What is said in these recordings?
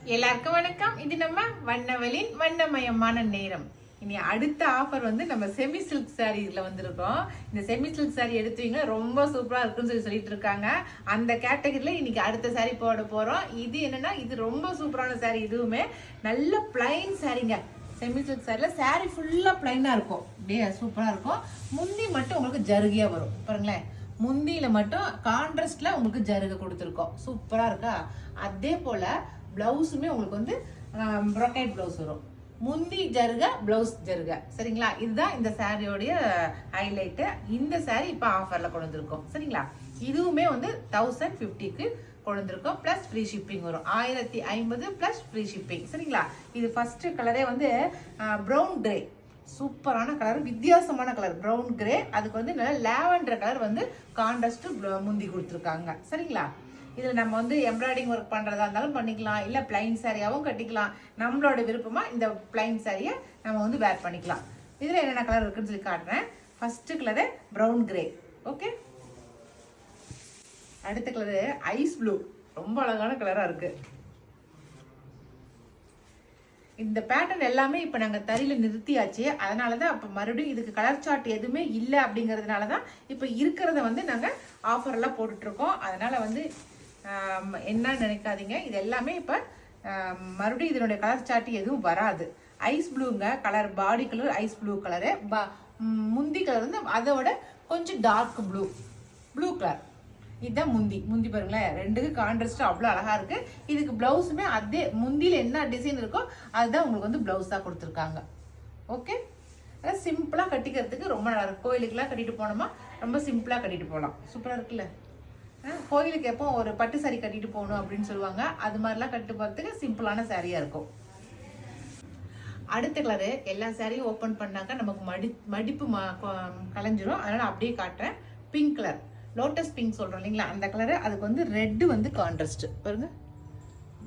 எல்லாருக்கும் வணக்கம். இது நம்ம வண்ணவலின் வண்ணமயமான நேரம். இனி அடுத்த ஆஃபர் வந்து நம்ம செமி சில்க் சாரீல வந்திருக்கோம். இந்த செமி சில்க் சாரி எடுத்தீங்க ரொம்ப சூப்பரா இருக்குன்னு சொல்லிட்டு இருக்காங்க. அந்த கேட்டகரியில இன்னைக்கு அடுத்த சாரி போட போறோம். இது என்னன்னா இது ரொம்ப சூப்பரான சாரி. இதுவுமே நல்ல பிளைன் சாரிங்க. செமி சில்க் சாரில சாரி ஃபுல்லா பிளைனா இருக்கும். அப்படியே சூப்பரா இருக்கும். முந்தி மட்டும் உங்களுக்கு ஜருகியா வரும் பாருங்களேன். முந்தியில மட்டும் கான்ட்ராஸ்ட்ல உங்களுக்கு ஜருக கொடுத்துருக்கோம். சூப்பரா இருக்கா? அதே போல பிளவுஸுமே உங்களுக்கு வந்து ப்ரொக்கைட் பிளவுஸ் வரும். முந்தி ஜருக பிளவுஸ் ஜருக. சரிங்களா? இதுதான் இந்த சாரியோடைய ஹைலைட்டு. இந்த சாரி இப்போ ஆஃபர்ல கொண்டு வந்திருக்கோம். சரிங்களா? இதுவுமே வந்து 1050க்கு கொண்டு வந்திருக்கோம். பிளஸ் ஃப்ரீ ஷிப்பிங் வரும். 1050 பிளஸ் ஃப்ரீ ஷிப்பிங். சரிங்களா? இது ஃபர்ஸ்ட் கலரே வந்து ப்ரௌன் கிரே. சூப்பரான கலர், வித்தியாசமான கலர் ப்ரௌன் கிரே. அதுக்கு வந்து நல்ல லாவெண்டர் கலர் வந்து கான்ட்ராஸ்ட் முந்தி கொடுத்துருக்காங்க. சரிங்களா? இதில் நம்ம வந்து எம்ப்ராய்டிங் ஒர்க் பண்ணுறதா இருந்தாலும் பண்ணிக்கலாம், இல்லை பிளைன் சாரியாகவும் கட்டிக்கலாம். நம்மளோட விருப்பமாக இந்த பிளைன் சாரியை நம்ம வந்து வேர் பண்ணிக்கலாம். இதில் என்னென்ன கலர் இருக்குன்னு சொல்லி காட்டுறேன். First colour brown grey. Okay, அடுத்த கலரு ஐஸ் ப்ளூ. ரொம்ப அழகான கலராக இருக்கு. இந்த பேட்டர்ன் எல்லாமே இப்போ நாங்கள் தறியில் நிறுத்தியாச்சு. அதனால தான் இப்போ மறுபடியும் இதுக்கு கலர் சார்ட் எதுவுமே இல்லை. அப்படிங்கிறதுனால தான் இப்போ இருக்கிறத வந்து நாங்கள் ஆஃபரெல்லாம் போட்டுட்ருக்கோம். அதனால் வந்து என்ன நினைக்காதீங்க. இது எல்லாமே இப்போ மறுபடியும் இதனுடைய கலர் சார்ட் எதுவும் வராது. ஐஸ் ப்ளூங்க colour, body colour ice blue colour. முந்தி கலர் வந்து அதோட கொஞ்சம் டார்க் ப்ளூ கலர். இதுதான் முந்தி பாருங்களேன். ரெண்டுக்கு கான்ட்ராஸ்ட் அவ்வளோ அழகா இருக்கு. இதுக்கு பிளவுஸுமே அதே முந்தியில என்ன டிசைன் இருக்கோ அதுதான் உங்களுக்கு வந்து பிளவுஸா கொடுத்துருக்காங்க. ஓகே, அதான் சிம்பிளா கட்டிக்கிறதுக்கு ரொம்ப நல்லா இருக்கு. கோயிலுக்குலாம் கட்டிட்டு போனோமா ரொம்ப சிம்பிளா கட்டிட்டு போகலாம். சூப்பரா இருக்குல்ல? கோயிலுக்கு எப்போ ஒரு பட்டு சாரி கட்டிட்டு போகணும் அப்படின்னு சொல்லுவாங்க. அது மாதிரிலாம் கட்டிட்டு போகிறதுக்கு சிம்பிளான சாரியா இருக்கும். அடுத்த கலரு எல்லா சாரியும் ஓப்பன் பண்ணாக்க நமக்கு மடிப்பு கலைஞ்சிரும். அதனால அப்படியே காட்டுறேன். பிங்க் கலர், லோட்டஸ் பிங்க் சொல்றோம் இல்லைங்களா, அந்த கலரு. அதுக்கு வந்து ரெட்டு வந்து கான்ட்ராஸ்ட் பாருங்க.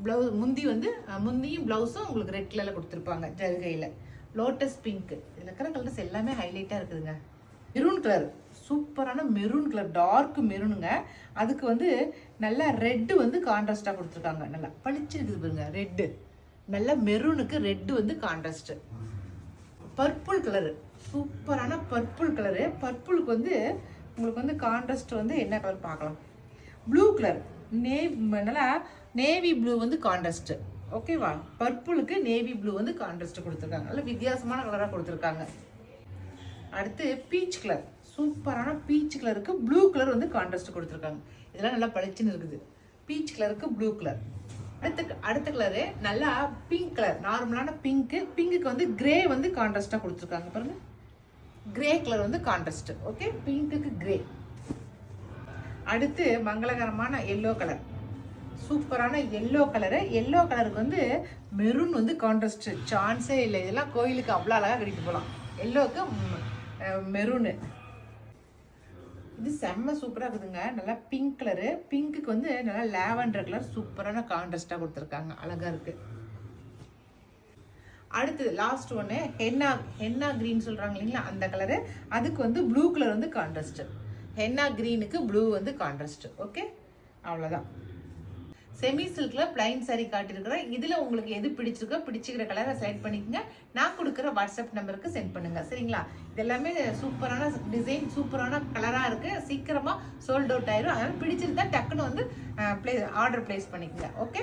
பிளவுஸ் முந்தியும் பிளவுஸும் உங்களுக்கு ரெட் கலர்ல கொடுத்துருப்பாங்க ஜருகையில. Lotus pink. இதுல இருக்கிற கலர்ஸ் எல்லாமே ஹைலைட்டா இருக்குதுங்க. மெரூன் கலர், சூப்பரான மெரூன் கலர், டார்க் மெரூனுங்க. அதுக்கு வந்து நல்லா ரெட்டு வந்து கான்ட்ராஸ்டா கொடுத்துருக்காங்க. நல்லா பளிச்சு இருக்குது பாருங்க. ரெட்டு நல்ல மெரூனுக்கு ரெட்டு வந்து கான்ட்ராஸ்ட். பர்பிள் கலரு, சூப்பரான பர்பிள் கலரு. பர்பிளுக்கு வந்து உங்களுக்கு வந்து கான்ட்ராஸ்ட் வந்து என்ன கலர் பார்க்கலாம். ப்ளூ கலர், நல்லா நேவி ப்ளூ வந்து கான்ட்ராஸ்ட். ஓகேவா? பர்பிளுக்கு நேவி ப்ளூ வந்து கான்ட்ராஸ்ட் கொடுத்துருக்காங்க. நல்ல வித்தியாசமான கலராக கொடுத்துருக்காங்க. அடுத்து பீச் கலர், சூப்பரான பீச் கலருக்கு ப்ளூ கலர் வந்து கான்ட்ராஸ்ட் கொடுத்துருக்காங்க. இதெல்லாம் நல்லா பளிச்சுன்னு இருக்குது. பீச் கலருக்கு ப்ளூ கலர். அடுத்த கலரு நல்லா பிங்க் கலர், நார்மலான பிங்க்குக்கு வந்து கிரே வந்து கான்ட்ராஸ்டா கொடுத்துருக்காங்க பாருங்க. கிரே கலர் வந்து கான்ட்ராஸ்ட். ஓகே, பிங்க்குக்கு கிரே. அடுத்து மங்களகரமான எல்லோ கலர், சூப்பரான எல்லோ கலரு. எல்லோ கலருக்கு வந்து மெரூன் வந்து கான்ட்ராஸ்ட். சான்ஸே இல்லை. இதெல்லாம் கோயிலுக்கு அவ்வளோ அழகாக கட்டிட்டு போகலாம். எல்லோக்கு மெரூனு. இது செம்ம சூப்பராக இருக்குதுங்க. நல்லா பிங்க் கலரு. பிங்க்குக்கு வந்து நல்லா லாவெண்டர் கலர் சூப்பரான கான்ட்ராஸ்டாக கொடுத்துருக்காங்க. அழகாக இருக்கு. அடுத்தது லாஸ்ட் ஒன்று ஹென்னா கிரீன் சொல்கிறாங்க இல்லைங்களா, அந்த கலரு. அதுக்கு வந்து ப்ளூ கலர் வந்து கான்ட்ராஸ்ட். ஹென்னா கிரீனுக்கு ப்ளூ வந்து கான்ட்ராஸ்ட். ஓகே, அவ்வளோதான். செமி சில்க்ல பிளைன் சாரி காட்டியிருக்கிறேன். இதுல உங்களுக்கு எது பிடிச்சிக்கிற கலரை செலக்ட் பண்ணிக்கோங்க. நான் கொடுக்குற வாட்ஸ்அப் நம்பருக்கு சென்ட் பண்ணுங்க. சரிங்களா? இது எல்லாமே சூப்பரான டிசைன், சூப்பரான கலரா இருக்கு. சீக்கிரமா சோல்ட் அவுட் ஆயிரும். அதனால பிடிச்சிருந்தா டக்குன்னு வந்து ஆர்டர் பிளேஸ் பண்ணிக்கோங்க. ஓகே.